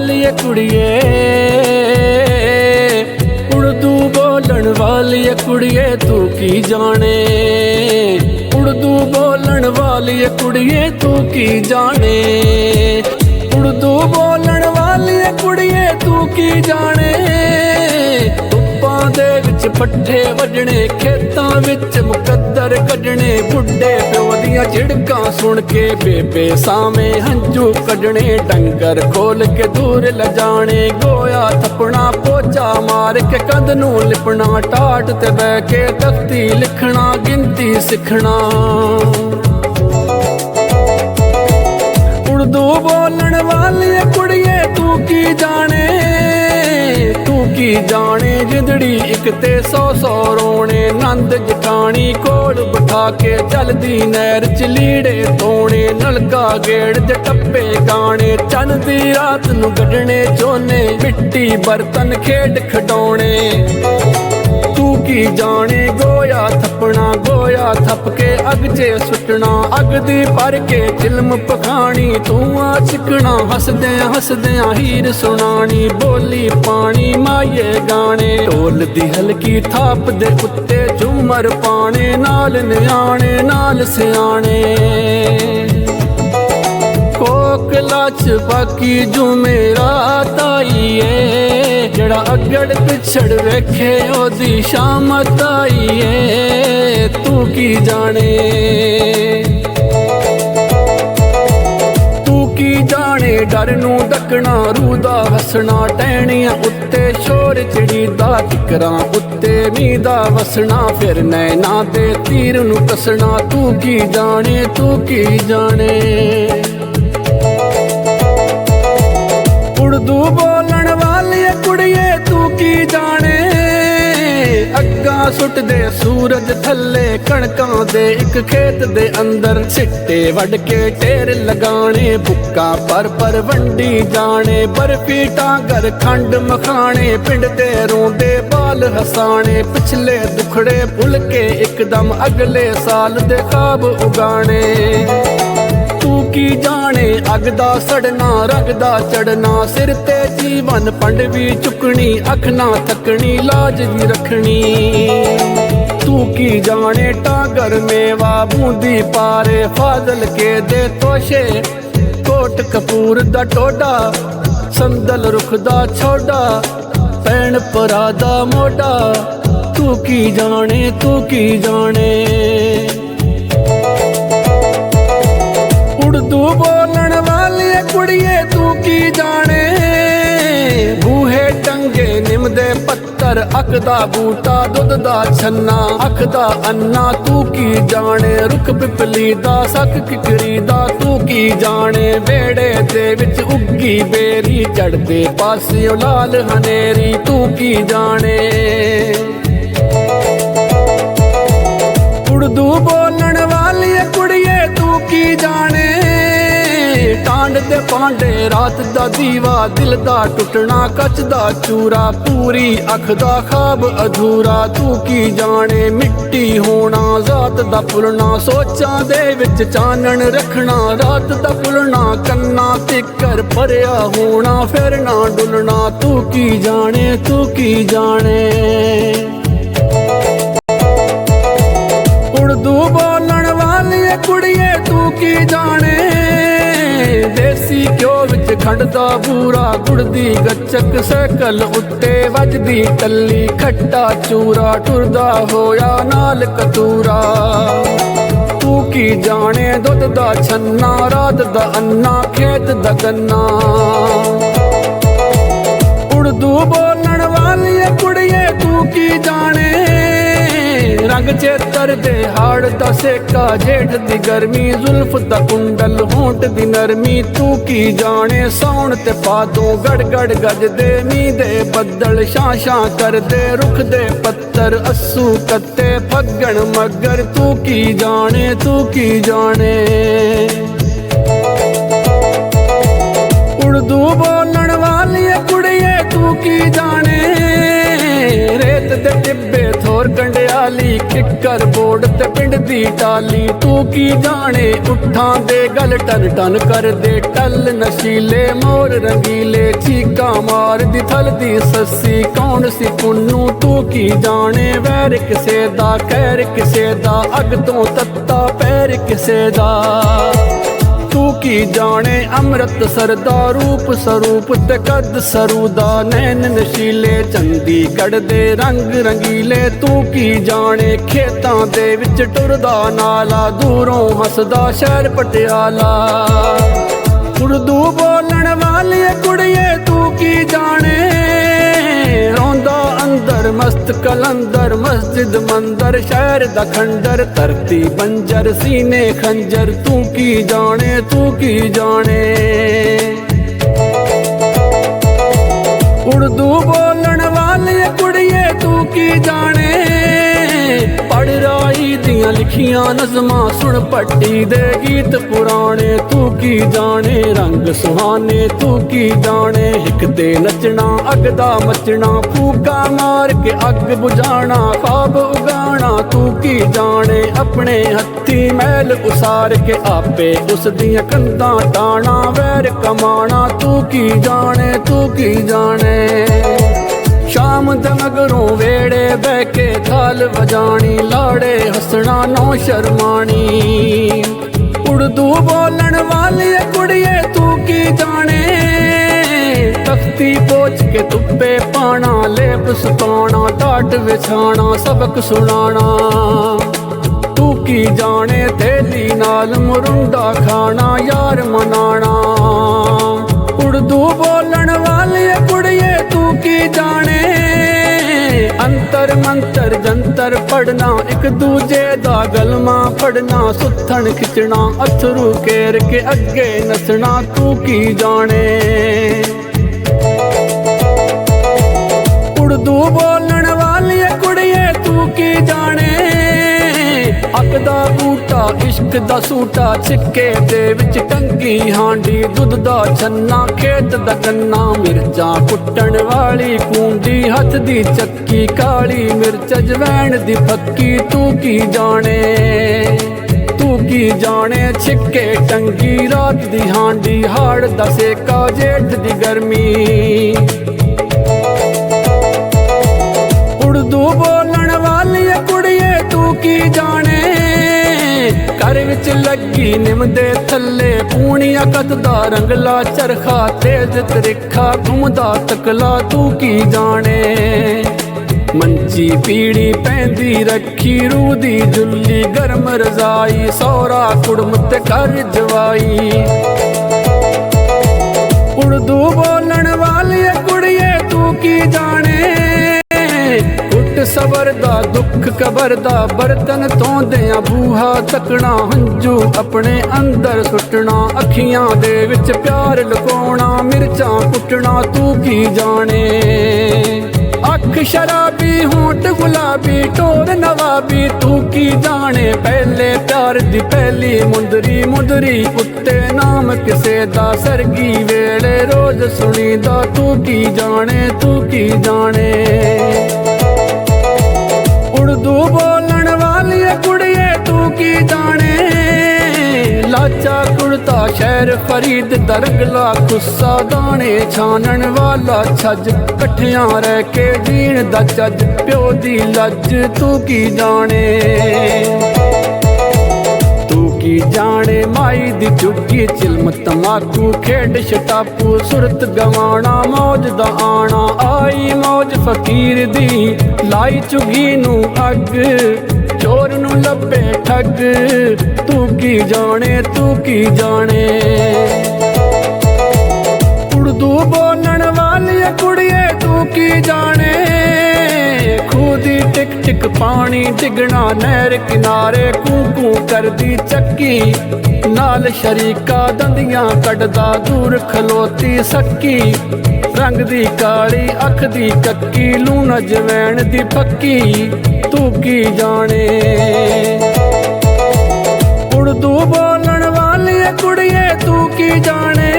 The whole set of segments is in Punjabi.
वाली कुड़िए, उर्दू बोलन वाली कुड़िए तू की जाने, उर्दू बोलन वाली कुड़िए तू की जाने, उर्दू बोलन वाली कुड़िए तू की जाने। धुप्पां दे विच पट्ठे वजने, खेतां विच मुकद्दर कढने, बुढ़े प्यो दियां झिड़कां सुन के बेबे सावें हंझू कढने, डंगर खोल के दूर लजाने, गोया थपना पोचा मार के कंध नूं लिपना, टाट ते बह के तख्ती लिखना, गिनती सिखना। उर्दू बोलन वाली कुड़िए तू की जाने, तू की जाने। जिंदड़ी एक ते सौ सौ रोने, नंद जटानी कोल बिठा के चलदी नहर च लीड़े धोने, नलका गेड़ ते टप्पे गाने, चन दी रात नूं कढने चोने, मिट्टी बर्तन खेड खडौने। तू की जाने गोया थपना, गोया थप के अग चे सुटना, अग दी भर के चिलम पखानी, धुआं छिकना, हसदे हसदे हीर सुनानी, बोली पानी माये गाने, ढोल दी हल्की थाप दे उत्ते झूमर पाने, नाल न्याणे नाल सियाणे। कोकला च बाकी जुमेरात आईए, जड़ा अगड़ पिछड़ वेखे ओदी शामत आईए, तू की जाने, तू की जाने। डर नूं डकना रूदा हसना, टहनियां उत्ते शोर चिड़ीदा, टिकरां उत्ते मीदा वसना, फिर नैना दे तीर नूं कसना, तू की जाने, तू की जाने। उर्दू बोलन वाली कुड़िए तू की जाने, अग्गा सुट दे सूरज थल्ले, कणकां दे एक खेत दे अंदर, सिट्टे वड के ढेर लगाने, बुक्का पर वंडी जाने, बर्फी टांगर खंड मखाने, पिंड दे रोंदे बाल हसाने, पिछले दुखड़े भुल के एकदम अगले साल दे ख्वाब उगाने। तू की जाने अगदा सड़ना, रगदा चढ़ना, सिर ते जीवन पंड भी चुकनी, अख ना थकनी, लाज भी रखनी। तू की जाने टागर मेवा बूंदी पारे, फाजल के दे तोशे, कोट कपूर दा टोडा, संदल रुख दा छोड़ा, पैण परा दा मोड़ा। तू की जाने, तू की जाने। उर्दू बोलन वाली कुड़िए तू की जाने, बूहे टंगे निम दे पत्तर, अखदा बूटा दुध दा छन्ना, अखदा अन्ना तू की जाने, रुख पिपली दा सख किकरी दा तू की जाने, बेड़े दे विच उगी बेरी, चढ़दे पासियों लाल हनेरी तू की जाने। उर्दू बोलन वाली कुड़िए तू की जाने, टांड दे पांडे रात दा दीवा, दिल दा टुटना कच दा चूरा, पूरी अख दा ख्वाब अधूरा तू की जाने, मिट्टी होना जात दा भुलना, सोचां दे विच चानन रखना, रात दा भुलना, कन्ना तिकर भरिया होना, फिर ना डुलना। तू की जाने, तू की जाने। उर्दू बोलन वाली कुड़िए तू की जाने, देसी घ्यो विच खंड दा बूरा, गुड़ दी गच्चक सैकल उत्ते वजदी टल्ली, खट्टा चूरा टुरदा होया नाल कतूरा। तू की जाने दुध दा छन्ना, रात दा अन्ना, खेत दा गन्ना। उर्दू बोलन वाली कुड़िए तू की जाने, रंग चेतर दे हाड़ दा सेका, जेठ दी गर्मी, जुल्फ दा कुंडल, होंठ दी नरमी तू की जाने, सौण ते पादों गड़ गड़ गजदे, मीं दे बद्दल शां शां करदे, रुख दे पत्तर अस्सू कत्ते, फग्गण मगर तू की जाने, तू की जाने। उर्दू बोलन वाली कुड़िए तू की जाने, रेत दे ਟਿੱਬੇ ਥੋਰ ਕੰਡਿਆਲੀ ਕਿੱਕਰ ਬੋਰਡ ਤੇ ਪਿੰਡ ਦੀ ਟਾਲੀ ਤੂੰ ਕੀ ਜਾਣੇ ਉੱਠਾਂ ਦੇ ਗਲ ਟਨ ਟਨ ਕਰਦੇ ਟੱਲ ਨਸ਼ੀਲੇ ਮੋਰ ਰੰਗੀਲੇ ਚੀਕਾਂ ਮਾਰਦੀ ਥਲ ਦੀ ਸੱਸੀ ਕੌਣ ਸੀ ਪੁੰਨੂ ਤੂੰ ਕੀ ਜਾਣੇ ਵੈਰ ਕਿਸੇ ਦਾ ਕਹਿਰ ਕਿਸੇ ਦਾ ਅੱਗ ਤੋਂ ਤੱਤਾ ਪੈਰ ਕਿਸੇ ਦਾ ਤੂੰ ਕੀ ਜਾਣੇ ਅੰਮ੍ਰਿਤਸਰ ਦਾ ਰੂਪ ਸਰੂਪ ਤੇ ਕੱਦ ਸਰੂ ਦਾ ਨੈਣ ਨਸ਼ੀਲੇ ਚੰਡੀਗੜ੍ਹ ਦੇ ਰੰਗ ਰੰਗੀਲੇ ਤੂੰ ਕੀ ਜਾਣੇ ਖੇਤਾਂ ਦੇ ਵਿੱਚ ਟੁਰਦਾ ਨਾਲਾ ਦੂਰੋਂ ਹੱਸਦਾ ਸ਼ਹਿਰ ਪਟਿਆਲਾ ਉਰਦੂ ਬੋਲਣ ਵਾਲੀ ਕੁੜੀਏ ਤੂੰ ਕੀ ਜਾਣੇ ਰੋਂਦਾ ਅੰਦਰ ਮਸਤ ਕਲੰਦਰ ਮਸਜਿਦ ਮੰਦਰ ਸ਼ਹਿਰ ਦਾ ਖੰਡਰ ਧਰਤੀ ਬੰਜਰ ਸੀਨੇ ਖੰਜਰ ਤੂੰ ਕੀ ਜਾਣੇ ਤੂੰ ਕੀ ਜਾਣੇ ਉਰਦੂ ਬੋਲਣ ਵਾਲੀ ਕੁੜੀਏ ਤੂੰ ਕੀ ਜਾਣੇ ਪੜ ਰਾਈ ਦੀਆਂ ਲਿਖੀਆਂ ਨਜ਼ਮਾਂ ਸੁਣ ਪੱਟੀ ਦੇ ਗੀਤ ਪੁਰਾਣੇ ਤੂੰ ਕੀ ਜਾਣੇ ਰੰਗ ਸੁਹਾਨੇ ਤੂੰ ਕੀ ਜਾਣੇ ਹਿੱਕ ਤੇ ਨੱਚਣਾ ਅੱਗ ਦਾ ਮਚਣਾ ਫੂਕਾ ਮਾਰ ਕੇ ਅੱਗ ਬੁਝਾਣਾ ਖਾਬ ਉਗਾਣਾ ਤੂੰ ਕੀ ਜਾਣੇ ਆਪਣੇ ਹੱਥੀ ਮਹਿਲ ਉਸਾਰ ਕੇ ਆਪੇ ਉਸ ਦੀਆਂ ਕੰਧਾਂ ਟਾਣਾ ਵੈਰ ਕਮਾਣਾ ਤੂੰ ਕੀ ਜਾਣੇ ਤੂੰ ਕੀ ਜਾਣੇ ਸ਼ਾਮ ਦੇ ਮਗਰੋਂ ਵੇੜੇ ਬਹਿ ਕੇ ਥਾਲ ਵਜਾਣੀ ਲਾੜੇ ਹੱਸਣਾ ਨੋ ਸ਼ਰਮਾਣੀ ਉਰਦੂ ਬੋਲਣ ਵਾਲੀ ਕੁੜੀਏ ਤੂੰ ਕੀ ਜਾਣੇ ਤਖਤੀ ਪੋਚ ਕੇ ਧੁੱਪੇ ਪਾਣਾ ਲੇਪ ਸੁਕਾਉਣਾ ਟਾਟ ਵਿਛਾਣਾ ਸਬਕ ਸੁਣਾਣਾ ਤੂੰ ਕੀ ਜਾਣੇ ਤੇਲੀ ਨਾਲ ਮੁਰੁੰਡਾ ਖਾਣਾ ਯਾਰ ਮਨਾਣਾ ਉਰਦੂ ਬੋਲਣ ਵਾਲੀ ਕੁੜੀਏ ਤੂੰ ਕੀ ਜਾਣੇ ਅੰਤਰ ਮੰਤਰ ਜੰਤਰ ਪੜਨਾ ਇੱਕ ਦੂਜੇ ਦਾ ਗਲਮਾ ਫੜਨਾ ਸੁੱਥਣ ਖਿੱਚਣਾ ਅਥਰੂ ਕੇਰ ਕੇ ਅੱਗੇ ਨੱਸਣਾ ਤੂੰ ਕੀ ਜਾਣੇ ਉਰਦੂ ਬੋਲਣ ਵਾਲੀ ਕੁੜੀਏ ਤੂੰ ਕੀ ਜਾਣੇ ਅੱਕ ਦਾ ਬੂਟਾ ਇਸ਼ਕ ਦਾ ਸੂਟਾ ਛਿੱਕੇ ਦੇ ਵਿੱਚ ਟੰਗੀ ਹਾਂਡੀ ਦੁੱਧ ਦਾ ਛੰਨਾ ਖੇਤ ਦਾ ਗੰਨਾ ਮਿਰਚਾਂ ਕੁੱਟਣ ਵਾਲੀ ਕੂੰਡੀ ਹੱਥ ਦੀ ਚੱਕੀ ਕਾਲੀ ਮਿਰਚ ਅਜਵੈਣ ਦੀ ਫੱਕੀ ਤੂੰ ਕੀ ਜਾਣੇ ਤੂੰ ਕੀ ਜਾਣੇ ਛਿੱਕੇ ਟੰਗੀ ਰਾਤ ਦੀ ਹਾਂਡੀ ਹਾੜ ਦਾ ਸੇਕਾ ਜੇਠ ਦੀ ਗਰਮੀ ਉਰਦੂ ਬੋਲਣ ਵਾਲੀ ਕੁੜੀਏ ਤੂੰ ਕੀ ਜਾਣੇ ਘਰ ਵਿੱਚ ਲੱਗੀ ਨਿੰਮ ਦੇ ਥੱਲੇ ਪੂਣੀਆਂ ਕੱਤਦਾ ਰੰਗਲਾ ਚਰਖਾ ਤੇਜ਼ ਤਰੀਖਾ ਘੁੰਮਦਾ ਤਕਲਾ ਤੂੰ ਕੀ ਜਾਣੇ ਮੰਚੀ ਪੀੜੀ ਪੈਂਦੀ ਰੱਖੀ ਰੂਹ ਦੀ ਜੁੱਲੀ ਗਰਮ ਰਜ਼ਾਈ ਸਹੁਰਾ ਕੁੜਮ ਤੇ ਘਰ ਜਵਾਈ ਉਰਦੂ ਬੋਲਣ ਵਾਲੀ ਕੁੜੀਏ ਤੂੰ ਕੀ ਜਾਣੇ ਸਬਰ ਦਾ ਦੁੱਖ ਕਬਰ ਦਾ ਬਰਤਨ ਧੋਂਦਿਆਂ ਬੂਹਾ ਤੱਕਣਾ ਹੰਝੂ ਆਪਣੇ ਅੰਦਰ ਸੁੱਟਣਾ ਅੱਖੀਆਂ ਦੇ ਵਿੱਚ ਪਿਆਰ ਲੁਕਾਉਣਾ ਮਿਰਚਾਂ ਕੁੱਟਣਾ ਤੂੰ ਕੀ ਜਾਣੇ ਅੱਖ ਸ਼ਰਾਬੀ ਹੋਂਠ ਗੁਲਾਬੀ ਟੋਰ ਨਵਾਬੀ ਤੂੰ ਕੀ ਜਾਣੇ ਪਹਿਲੇ ਪਿਆਰ ਦੀ ਪਹਿਲੀ ਮੁੰਦਰੀ ਮੁੰਦਰੀ ਉੱਤੇ ਨਾਮ ਕਿਸੇ ਦਾ ਸਰਗੀ ਵੇਲੇ ਰੋਜ਼ ਸੁਣੀਦਾ ਤੂੰ ਕੀ ਜਾਣੇ ਤੂੰ ਕੀ ਜਾਣੇ ਉਰਦੂ ਬੋਲਣ ਵਾਲੀ ਕੁੜੀਏ ਤੂੰ ਕੀ ਜਾਣੇ ਲਾਚਾ ਕੁੜਤਾ ਸ਼ਹਿਰ ਫਰੀਦ ਦਰਗਲਾ ਖੁੱਸਾ ਦਾਣੇ ਛਾਨਣ ਵਾਲਾ ਛੱਜ ਇਕੱਠਿਆਂ ਰਹਿ ਕੇ ਜੀਣ ਦਾ ਚੱਜ ਪਿਓ ਦੀ ਲੱਜ ਤੂੰ ਕੀ ਜਾਣੇ ਤੂੰ ਕੀ ਜਾਣੇ ਮਾਈ ਦੀ ਚੁੱਕੀ ਚਿਲਮ ਤਮਾਕੂ ਖੇਡ ਸ਼ਟਾਪੂ ਸੁਰਤ ਗਵਾਣਾ ਮੌਜ ਦਾ ਆਣਾ ਆਈ ਮੌਜ ਫਕੀਰ ਦੀ ਲਾਈ ਚੁਗੀ ਨੂੰ ਅੱਗ ਚੋਰ ਨੂੰ ਲੱਭੇ ਠੱਗ ਤੂੰ ਕੀ ਜਾਣੇ ਤੂੰ ਕੀ ਜਾਣੇ ਉਰਦੂ ਬੋਲਣ ਵਾਲੀ ਕੁੜੀਏ ਤੂੰ ਕੀ ਜਾਣੇ ਖੂਹ ਦੀ ਟਿਕ ਟਿਕ ਪਾਣੀ ਡਿੱਗਣਾ ਨਹਿਰ ਕਿਨਾਰੇ ਕੂ ਕੂ ਕਰਦੀ ਚੱਕੀ ਨਾਲ ਸ਼ਰੀਕਾ ਦੰਦੀਆਂ ਕੱਢਦਾ ਦੂਰ ਖਲੋਤੀ ਸੱਕੀ ਰੰਗ ਦੀ ਕਾਲੀ ਅੱਖ ਦੀ ਕੱਕੀ ਲੂਣ ਅਜਵੈਣ ਦੀ ਪੱਕੀ ਤੂੰ ਕੀ ਜਾਣੇ ਉਰਦੂ ਬੋਲਣ ਵਾਲੀ ਕੁੜੀਏ ਤੂੰ ਕੀ ਜਾਣੇ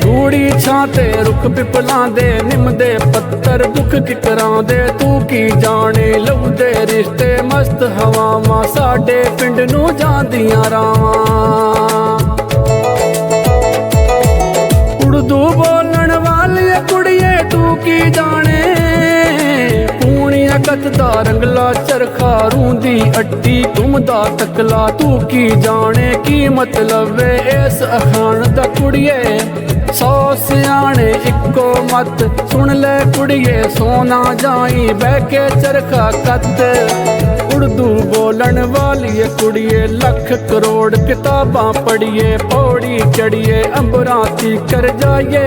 ਧੂੜੀ ਛਾਂ ਤੇ ਰੁੱਖ ਪਿਪਲਾਂ ਦੇ ਨਿੰਮ ਦੇ ਪੱਤਰ ਦੁੱਖ ਕਿਕਰਾਂ ਦੇ ਤੂੰ ਕੀ ਜਾਣੇ ਲਹੂ ਦੇ ਰਿਸ਼ਤੇ ਮਸਤ ਹਵਾਵਾਂ ਸਾਡੇ ਪਿੰਡ ਨੂੰ ਜਾਂਦੀਆਂ ਰਾਵਾਂ ਉਰਦੂ ਬੋਲਣ ਵਾਲੀ ਕੁੜੀਏ ਤੂੰ ਕੀ ਜਾਣੇ ਪੂਣੀਆਂ ਕੱਤ ਦਾ ਰੰਗਲਾ ਚਰਖਾ ਰੂੰਦੀ ਅੱਡੀ ਘੁੰਮਦਾ ਤਕਲਾ ਤੂੰ ਕੀ ਜਾਣੇ ਕੀ ਮਤਲਬ ਏ ਇਸ ਅਖਾਣ ਦਾ ਕੁੜੀਏ 100 ਸਿਆਣੇ ਇੱਕੋ ਮਤ ਸੁਣ ਲੈ ਕੁੜੀਏ ਸੋਨਾ ਜਾਈ ਬਹਿ ਕੇ ਚਰਖਾ ਕੱਤ ਉਰਦੂ ਬੋਲਣ ਵਾਲੀ ਕੁੜੀਏ ਲੱਖ ਕਰੋੜ ਕਿਤਾਬਾਂ ਪੜ੍ਹੀਏ ਪੌੜੀ ਚੜੀਏ ਅੰਬਰਾਂ ਤੀਕਰ ਜਾਈਏ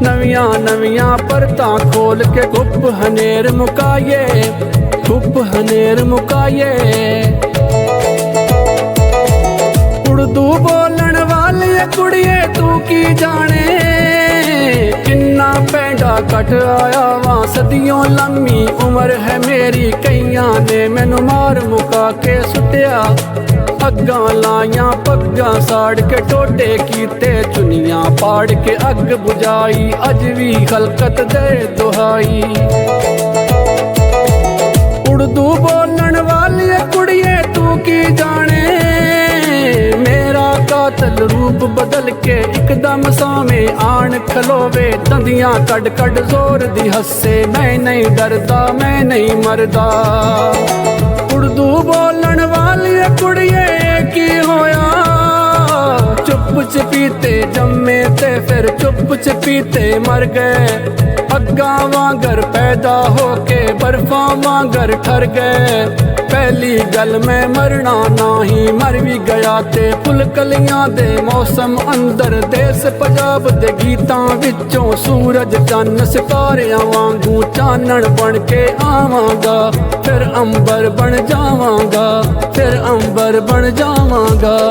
ਨਵੀਆਂ ਨਵੀਆਂ ਪਰਤਾਂ ਖੋਲ ਕੇ ਗੁੱਪ ਹਨੇਰ ਮੁਕਾਈਏ ਗੁੱਪ ਹਨੇਰ ਮੁਕਾਈਏ ਉਰਦੂ ਬੋਲਣ ਵਾਲੀ ਕੁੜੀਏ ਤੂੰ ਕੀ ਜਾਣੇ ਕਿੰਨਾ ਪੈਂਡਾ ਕੱਟ ਆਇਆ ਵਾਂ ਸਦੀਆਂ ਲੰਮੀ ਉਮਰ ਹੈ ਮੇਰੀ ਕਈਆਂ ਨੇ ਮੈਨੂੰ ਮਾਰ ਮੁਕਾ ਕੇ ਸੁੱਟਿਆ ਅੱਗਾਂ ਲਾਈਆਂ ਪੱਗਾਂ ਸਾੜ ਕੇ ਟੋਟੇ ਕੀਤੇ ਚੁੰਨੀਆਂ ਪਾੜ ਕੇ ਅੱਗ ਬੁਝਾਈ ਅੱਜ ਵੀ ਖਲਕਤ ਦੇ ਦੁਹਾਈ ਉਰਦੂ ਬੋਲਣ ਵਾਲੀ ਕੁੜੀਏ ਤੂੰ ਕੀ ਜਾਣੇ ਮੇਰਾ ਕਾਤਲ ਰੂਪ ਬਦਲ ਕੇ ਇੱਕਦਮ ਸਾਵੇਂ ਆਣ ਖਲੋਵੇ ਦੰਦੀਆਂ ਕੱਢ ਕੱਢ ਜ਼ੋਰ ਦੀ ਹੱਸੇ ਮੈਂ ਨਹੀਂ ਡਰਦਾ ਮੈਂ ਨਹੀਂ ਮਰਦਾ ਉਰਦੂ ਬੋਲਣ ਵਾਲੀ ਕੁੜੀਏ ਕੀ ਹੋਇਆ ਚੁੱਪ ਚਪੀਤੇ ਜੰਮੇ ਤੇ ਫਿਰ ਚੁੱਪ ਚਪੀਤੇ ਮਰ ਗਏ ਅੱਗਾਂ ਵਾਂਗਰ ਪੈਦਾ ਹੋ ਕੇ ਬਰਫਾਂ ਵਾਂਗਰ ਠਰ ਗਏ ਪਹਿਲੀ ਗੱਲ ਮੈਂ ਮਰਨਾ ਨਹੀਂ ਮਰ ਵੀ ਗਿਆ ਤੇ ਫੁੱਲ ਕਲੀਆਂ ਦੇ ਮੌਸਮ ਅੰਦਰ ਦੇਸ ਪੰਜਾਬ ਦੇ ਗੀਤਾਂ ਵਿੱਚੋਂ ਸੂਰਜ ਚੰਨ ਸਿਤਾਰਿਆਂ ਵਾਂਗੂ ਚਾਨਣ ਬਣ ਕੇ ਆਵਾਂਗਾ ਫਿਰ ਅੰਬਰ ਬਣ ਜਾਵਾਂਗਾ ਫਿਰ ਅੰਬਰ ਬਣ ਜਾਵਾਂਗਾ